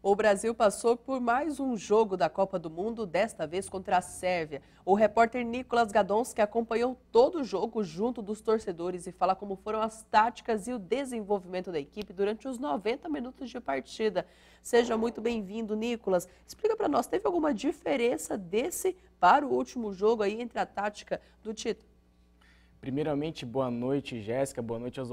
O Brasil passou por mais um jogo da Copa do Mundo, desta vez contra a Sérvia. O repórter Nicolas Gadonski acompanhou todo o jogo junto dos torcedores e fala como foram as táticas e o desenvolvimento da equipe durante os 90 minutos de partida. Seja muito bem-vindo, Nicolas. Explica para nós, teve alguma diferença desse para o último jogo aí entre a tática do Tito? Primeiramente, boa noite, Jéssica, boa noite aos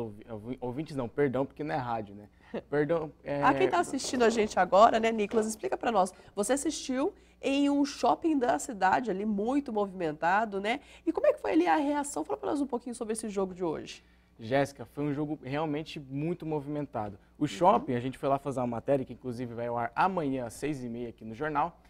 ouvintes, não, perdão, porque não é rádio, né? Perdão. Quem está assistindo a gente agora, né, Nicolas, explica para nós. Você assistiu em um shopping da cidade ali, muito movimentado, né? E como é que foi ali a reação? Fala para nós um pouquinho sobre esse jogo de hoje. Jéssica, foi um jogo realmente muito movimentado. O shopping, a gente foi lá fazer uma matéria, que inclusive vai ao ar amanhã às 6h30 aqui no jornal.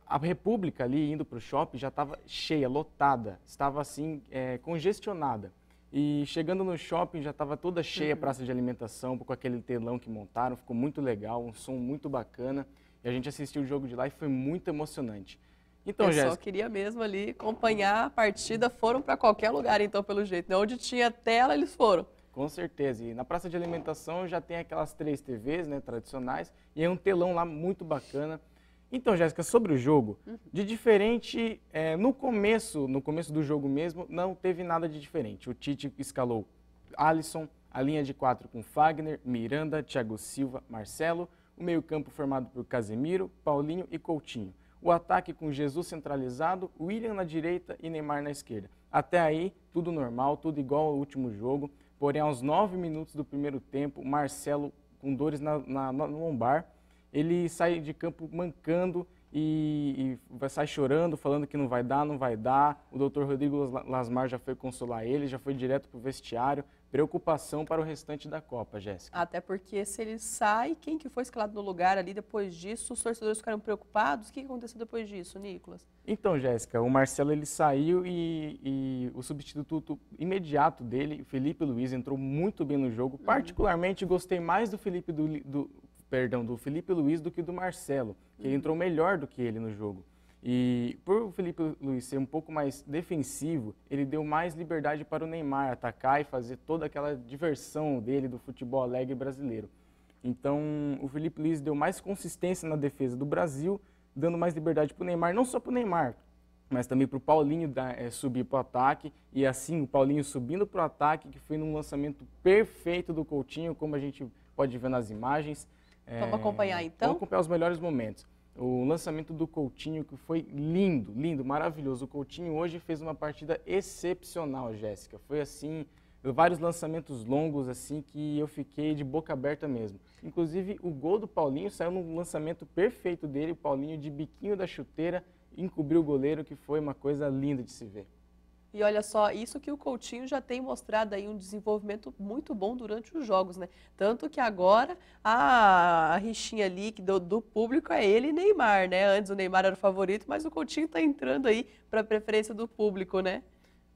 A República ali, indo para o shopping, já estava cheia, lotada, estava assim, congestionada. E chegando no shopping, já estava toda cheia a praça de alimentação, com aquele telão que montaram, ficou muito legal, um som muito bacana. E a gente assistiu o jogo de lá e foi muito emocionante. Então, Jéssica, Jéssica, só queria mesmo ali acompanhar a partida, foram para qualquer lugar então, pelo jeito, né? Onde tinha tela, eles foram. Com certeza. E na praça de alimentação já tem aquelas 3 TVs, né, tradicionais, e é um telão lá muito bacana. Então, Jéssica, sobre o jogo, de diferente, no começo do jogo mesmo, não teve nada de diferente. O Tite escalou Alisson, a linha de 4 com Fagner, Miranda, Thiago Silva, Marcelo, o meio-campo formado por Casemiro, Paulinho e Coutinho. O ataque com Jesus centralizado, William na direita e Neymar na esquerda. Até aí, tudo normal, tudo igual ao último jogo. Porém, aos 9 minutos do primeiro tempo, Marcelo, com dores no lombar, ele sai de campo mancando e sai chorando, falando que não vai dar, não vai dar. O doutor Rodrigo Lasmar já foi consolar ele, já foi direto para o vestiário. Preocupação para o restante da Copa, Jéssica. Até porque se ele sai, quem que foi escalado no lugar ali depois disso? Os torcedores ficaram preocupados? O que aconteceu depois disso, Nicolas? Então, Jéssica, o Marcelo ele saiu e o substituto imediato dele, o Felipe Luiz, entrou muito bem no jogo. Particularmente gostei mais do Felipe Luiz do que do Marcelo, que ele entrou melhor do que ele no jogo. E por o Felipe Luiz ser um pouco mais defensivo, ele deu mais liberdade para o Neymar atacar e fazer toda aquela diversão dele do futebol alegre brasileiro. Então, o Felipe Luiz deu mais consistência na defesa do Brasil, dando mais liberdade para o Neymar, não só para o Neymar, mas também para o Paulinho subir para o ataque, e assim o Paulinho subindo para o ataque, que foi num lançamento perfeito do Coutinho, como a gente pode ver nas imagens. Vamos acompanhar então? Vamos acompanhar os melhores momentos. O lançamento do Coutinho, que foi lindo, lindo, maravilhoso. O Coutinho hoje fez uma partida excepcional, Jéssica. Foi assim, vários lançamentos longos assim que eu fiquei de boca aberta mesmo. Inclusive, o gol do Paulinho saiu num lançamento perfeito dele, o Paulinho de biquinho da chuteira, encobriu o goleiro, que foi uma coisa linda de se ver. E olha só, isso que o Coutinho já tem mostrado aí um desenvolvimento muito bom durante os jogos, né? Tanto que agora a rixinha ali do público é ele e Neymar, né? Antes o Neymar era o favorito, mas o Coutinho está entrando aí para a preferência do público, né?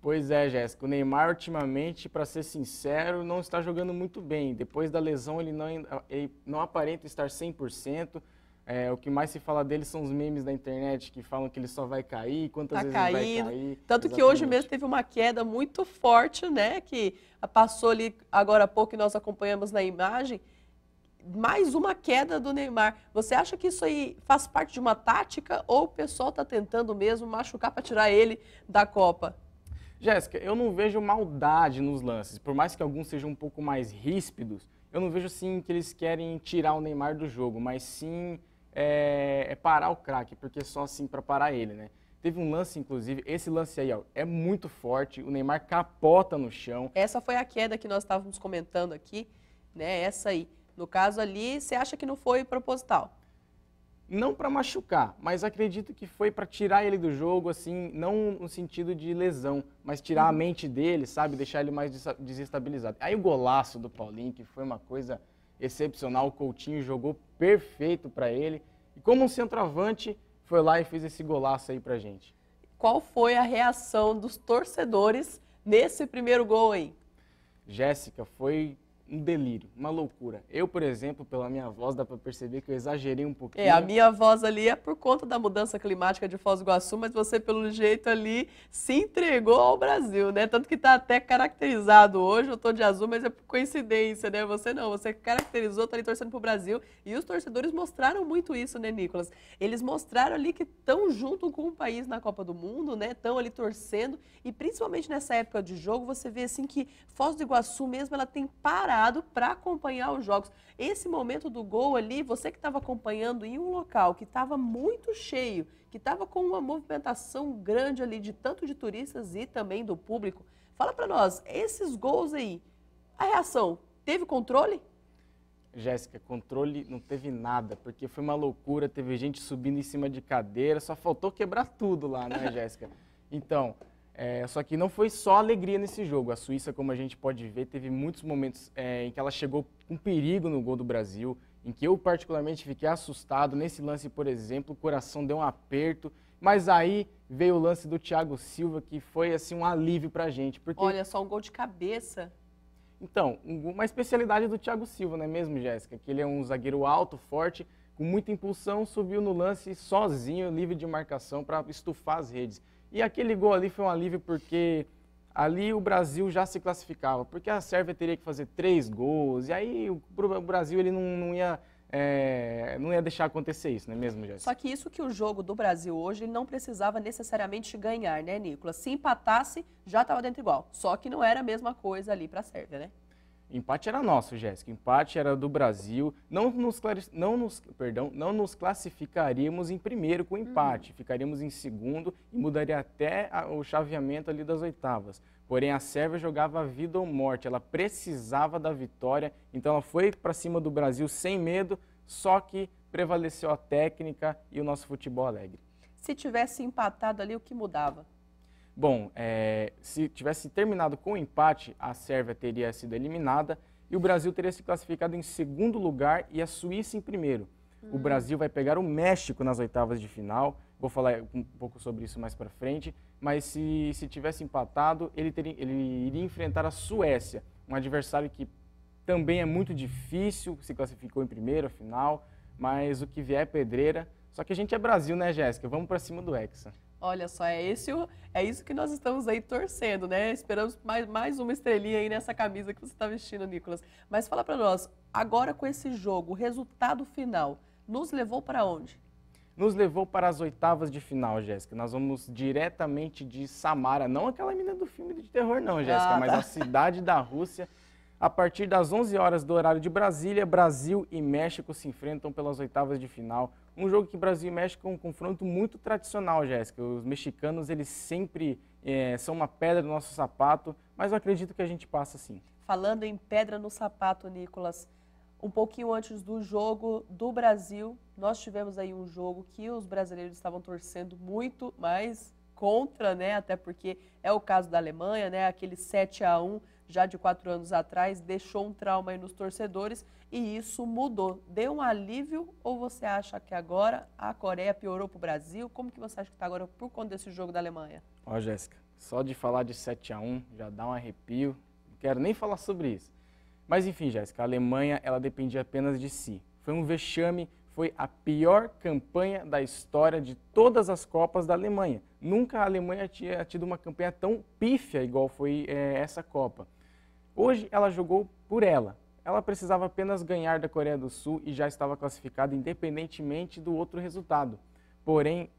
Pois é, Jéssica, o Neymar ultimamente, para ser sincero, não está jogando muito bem. Depois da lesão ele não aparenta estar 100%. O que mais se fala dele são os memes da internet que falam que ele só vai cair, quantas vezes ele vai cair. Tanto que hoje mesmo teve uma queda muito forte, né? Que passou ali agora há pouco e nós acompanhamos na imagem. Mais uma queda do Neymar. Você acha que isso aí faz parte de uma tática ou o pessoal está tentando mesmo machucar para tirar ele da Copa? Jéssica, eu não vejo maldade nos lances. Por mais que alguns sejam um pouco mais ríspidos, eu não vejo assim que eles querem tirar o Neymar do jogo, mas sim parar o craque, porque é só assim para parar ele, né? Teve um lance, inclusive, esse lance aí, ó, é muito forte, o Neymar capota no chão. Essa foi a queda que nós estávamos comentando aqui, né? Essa aí. No caso ali, você acha que não foi proposital? Não para machucar, mas acredito que foi para tirar ele do jogo, assim, não no sentido de lesão, mas tirar a mente dele, sabe? Deixar ele mais desestabilizado. Aí o golaço do Paulinho, que foi uma coisa excepcional, o Coutinho jogou perfeito para ele. E como um centroavante, foi lá e fez esse golaço aí pra gente. Qual foi a reação dos torcedores nesse primeiro gol aí? Jéssica, foi um delírio, uma loucura. Eu, por exemplo, pela minha voz, dá para perceber que eu exagerei um pouquinho. A minha voz ali é por conta da mudança climática de Foz do Iguaçu, mas você, pelo jeito ali, se entregou ao Brasil, né? Tanto que está até caracterizado hoje, eu tô de azul, mas é por coincidência, né? Você não, você caracterizou, tá ali torcendo pro Brasil, e os torcedores mostraram muito isso, né, Nicolas? Eles mostraram ali que estão junto com o país na Copa do Mundo, né? Estão ali torcendo, e principalmente nessa época de jogo, você vê assim que Foz do Iguaçu mesmo, ela tem parado para acompanhar os jogos. Esse momento do gol ali, você que estava acompanhando em um local que estava muito cheio, que estava com uma movimentação grande ali de tanto de turistas e também do público, fala para nós, esses gols aí, a reação, teve controle? Jéssica, controle não teve nada, porque foi uma loucura, teve gente subindo em cima de cadeira, só faltou quebrar tudo lá, né, Jéssica? Então, só que não foi só alegria nesse jogo. A Suíça, como a gente pode ver, teve muitos momentos em que ela chegou com perigo no gol do Brasil, em que eu particularmente fiquei assustado. Nesse lance, por exemplo, o coração deu um aperto, mas aí veio o lance do Thiago Silva, que foi assim um alívio pra gente. Porque... Olha, só um gol de cabeça. Então, uma especialidade do Thiago Silva, não é mesmo, Jéssica? Que ele é um zagueiro alto, forte, com muita impulsão, subiu no lance sozinho, livre de marcação, para estufar as redes. E aquele gol ali foi um alívio porque ali o Brasil já se classificava, porque a Sérvia teria que fazer 3 gols, e aí o Brasil ele não ia deixar acontecer isso, não é mesmo, Jéssica? Só que isso que o jogo do Brasil hoje, ele não precisava necessariamente ganhar, né, Nicolas? Se empatasse, já estava dentro igual, só que não era a mesma coisa ali para a Sérvia, né? Empate era nosso, Jéssica. Empate era do Brasil. Não nos classificaríamos em primeiro com empate. Ficaríamos em segundo e mudaria até o chaveamento ali das oitavas. Porém, a Sérvia jogava vida ou morte. Ela precisava da vitória. Então, ela foi para cima do Brasil sem medo, só que prevaleceu a técnica e o nosso futebol alegre. Se tivesse empatado ali, o que mudava? Bom, se tivesse terminado com o empate, a Sérvia teria sido eliminada e o Brasil teria se classificado em segundo lugar e a Suíça em primeiro. O Brasil vai pegar o México nas oitavas de final, vou falar um pouco sobre isso mais para frente, mas se tivesse empatado, ele iria enfrentar a Suécia, um adversário que também é muito difícil, se classificou em primeiro, final, mas o que vier é pedreira. Só que a gente é Brasil, né, Jéssica? Vamos para cima do Hexa. Olha só, é isso que nós estamos aí torcendo, né? Esperamos mais uma estrelinha aí nessa camisa que você está vestindo, Nicolas. Mas fala para nós, agora com esse jogo, o resultado final, nos levou para onde? Nos levou para as oitavas de final, Jéssica. Nós vamos diretamente de Samara, não aquela menina do filme de terror não, Jéssica, mas a cidade da Rússia. A partir das 11 horas do horário de Brasília, Brasil e México se enfrentam pelas oitavas de final. Um jogo que Brasil e México é um confronto muito tradicional, Jéssica. Os mexicanos, eles sempre são uma pedra no nosso sapato, mas eu acredito que a gente passa sim. Falando em pedra no sapato, Nicolas, um pouquinho antes do jogo do Brasil, nós tivemos aí um jogo que os brasileiros estavam torcendo muito mais contra, né? Até porque é o caso da Alemanha, né? Aquele 7-1 já de 4 anos atrás, deixou um trauma aí nos torcedores e isso mudou. Deu um alívio ou você acha que agora a Coreia piorou para o Brasil? Como que você acha que está agora por conta desse jogo da Alemanha? Ó, Jéssica, só de falar de 7-1 já dá um arrepio, não quero nem falar sobre isso. Mas enfim, Jéssica, a Alemanha ela dependia apenas de si. Foi um vexame, foi a pior campanha da história de todas as Copas da Alemanha. Nunca a Alemanha tinha tido uma campanha tão pífia igual foi essa Copa. Hoje ela jogou por ela. Ela precisava apenas ganhar da Coreia do Sul e já estava classificada independentemente do outro resultado. Porém,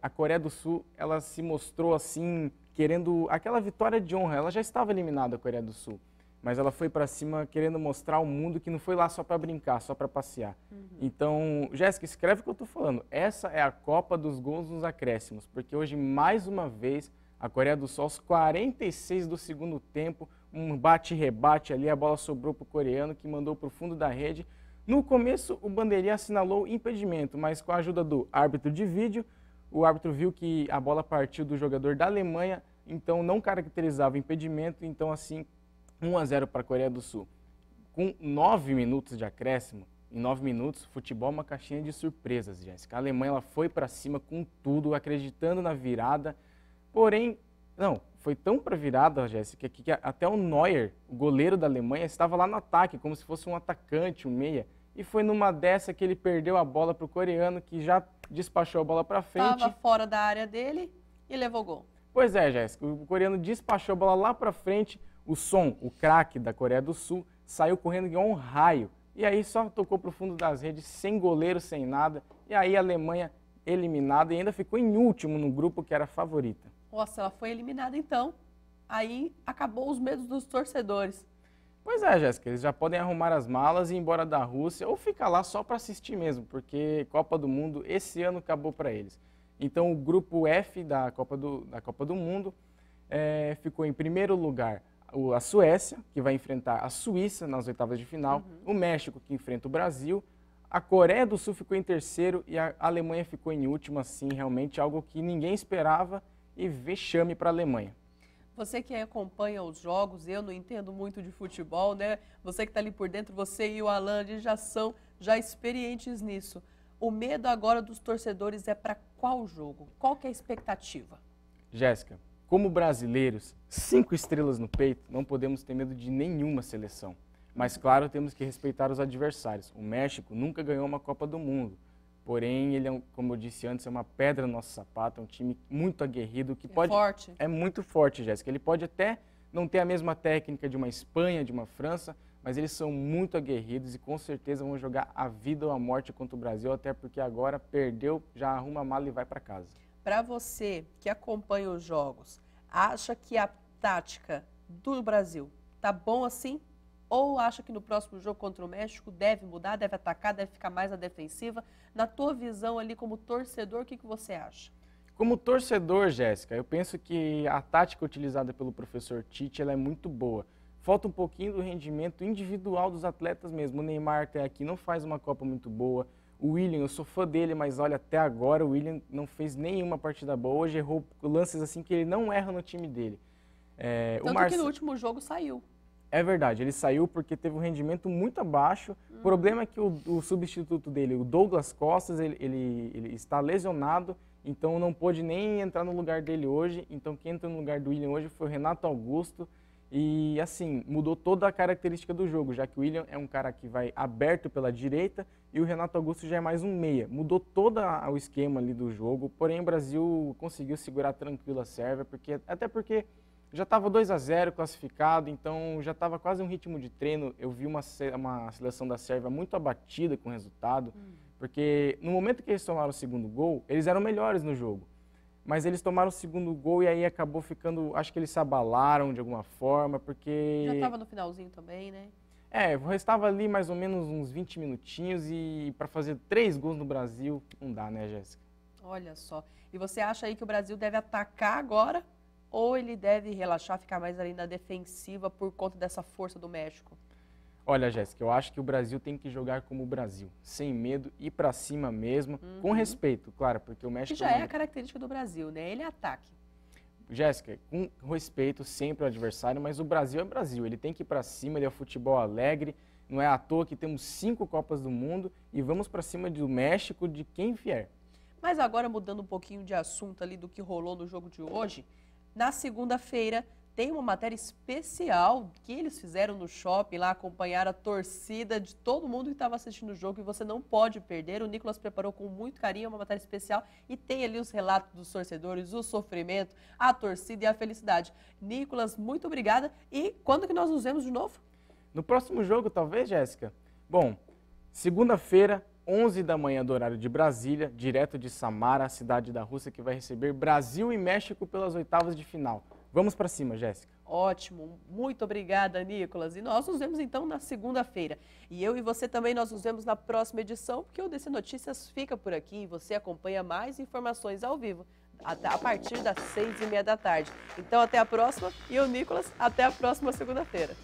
a Coreia do Sul ela se mostrou assim, querendo aquela vitória de honra. Ela já estava eliminada, a Coreia do Sul. Mas ela foi para cima querendo mostrar ao mundo que não foi lá só para brincar, só para passear. Então, Jéssica, escreve o que eu estou falando. Essa é a Copa dos gols nos acréscimos, porque hoje, mais uma vez, a Coreia do Sul, aos 46 do segundo tempo, um bate-rebate ali, a bola sobrou para o coreano, que mandou para o fundo da rede. No começo, o bandeirinha assinalou impedimento, mas com a ajuda do árbitro de vídeo, o árbitro viu que a bola partiu do jogador da Alemanha, então não caracterizava impedimento, então assim, 1-0 para a Coreia do Sul. Com 9 minutos de acréscimo, em 9 minutos, futebol é uma caixinha de surpresas, Jéssica. A Alemanha ela foi para cima com tudo, acreditando na virada, porém, não, foi tão para virada, Jéssica, que até o Neuer, o goleiro da Alemanha, estava lá no ataque, como se fosse um atacante, um meia. E foi numa dessa que ele perdeu a bola para o coreano, que já despachou a bola para frente. Estava fora da área dele e levou gol. Pois é, Jéssica, o coreano despachou a bola lá para frente. O Son, o craque da Coreia do Sul, saiu correndo igual um raio. E aí só tocou para o fundo das redes, sem goleiro, sem nada. E aí a Alemanha eliminada e ainda ficou em último no grupo que era favorita. Nossa, ela foi eliminada então. Aí acabou os medos dos torcedores. Pois é, Jéssica, eles já podem arrumar as malas e ir embora da Rússia ou ficar lá só para assistir mesmo, porque Copa do Mundo esse ano acabou para eles. Então o grupo F da Copa do Mundo ficou em primeiro lugar a Suécia, que vai enfrentar a Suíça nas oitavas de final, o México, que enfrenta o Brasil, a Coreia do Sul ficou em terceiro e a Alemanha ficou em último, assim, realmente algo que ninguém esperava e vexame para a Alemanha. Você que acompanha os jogos, eu não entendo muito de futebol, né? Você que está ali por dentro, você e o Alan já são experientes nisso. O medo agora dos torcedores é para qual jogo? Qual que é a expectativa? Jéssica, como brasileiros, 5 estrelas no peito, não podemos ter medo de nenhuma seleção. Mas, claro, temos que respeitar os adversários. O México nunca ganhou uma Copa do Mundo. Porém, ele, como eu disse antes, é uma pedra no nosso sapato, é um time muito aguerrido. Forte. É muito forte, Jéssica. Ele pode até não ter a mesma técnica de uma Espanha, de uma França, mas eles são muito aguerridos e com certeza vão jogar a vida ou a morte contra o Brasil, até porque agora perdeu, já arruma a mala e vai para casa. Para você que acompanha os jogos, acha que a tática do Brasil tá bom assim? Ou acha que no próximo jogo contra o México deve mudar, deve atacar, deve ficar mais na defensiva? Na tua visão ali como torcedor, o que você acha? Como torcedor, Jéssica, eu penso que a tática utilizada pelo professor Tite ela é muito boa. Falta um pouquinho do rendimento individual dos atletas mesmo. O Neymar até aqui não faz uma Copa muito boa. O William, eu sou fã dele, mas olha, até agora o William não fez nenhuma partida boa. Hoje errou lances assim que ele não erra no time dele. Tanto que no último jogo saiu. É verdade, ele saiu porque teve um rendimento muito abaixo. O problema é que o substituto dele, o Douglas Costas, ele está lesionado, então não pôde nem entrar no lugar dele hoje. Então quem entrou no lugar do William hoje foi o Renato Augusto. E assim, mudou toda a característica do jogo, já que o William é um cara que vai aberto pela direita e o Renato Augusto já é mais um meia. Mudou todo o esquema ali do jogo, porém o Brasil conseguiu segurar tranquilo a Sérvia, até porque já estava 2-0 classificado, então já estava quase um ritmo de treino. Eu vi uma seleção da Sérvia muito abatida com o resultado, porque no momento que eles tomaram o segundo gol, eles eram melhores no jogo. Mas eles tomaram o segundo gol e aí acabou ficando, acho que eles se abalaram de alguma forma, porque... Já estava no finalzinho também, né? Restava ali mais ou menos uns 20 minutinhos e para fazer 3 gols no Brasil, não dá, né, Jéssica? Olha só. E você acha aí que o Brasil deve atacar agora? Ou ele deve relaxar, ficar mais ali na defensiva por conta dessa força do México? Olha, Jéssica, eu acho que o Brasil tem que jogar como o Brasil, sem medo, ir para cima mesmo, com respeito, claro, porque o México... Que já é a característica do Brasil, né? Ele é ataque. Jéssica, com respeito sempre ao adversário, mas o Brasil é Brasil, ele tem que ir para cima, ele é um futebol alegre, não é à toa que temos 5 Copas do Mundo e vamos para cima do México, de quem vier. Mas agora mudando um pouquinho de assunto ali do que rolou no jogo de hoje, na segunda-feira tem uma matéria especial que eles fizeram no shopping lá, acompanhar a torcida de todo mundo que estava assistindo o jogo e você não pode perder. O Nicolas preparou com muito carinho uma matéria especial e tem ali os relatos dos torcedores, o sofrimento, a torcida e a felicidade. Nicolas, muito obrigada. E quando que nós nos vemos de novo? No próximo jogo, talvez, Jéssica? Bom, segunda-feira, 11 da manhã do horário de Brasília, direto de Samara, a cidade da Rússia, que vai receber Brasil e México pelas oitavas de final. Vamos para cima, Jéssica. Ótimo, muito obrigada, Nicolas. E nós nos vemos então na segunda-feira. E eu e você também, nós nos vemos na próxima edição, porque o DC Notícias fica por aqui e você acompanha mais informações ao vivo, a partir das 6h30 da tarde. Então até a próxima e eu, Nicolas, até a próxima segunda-feira.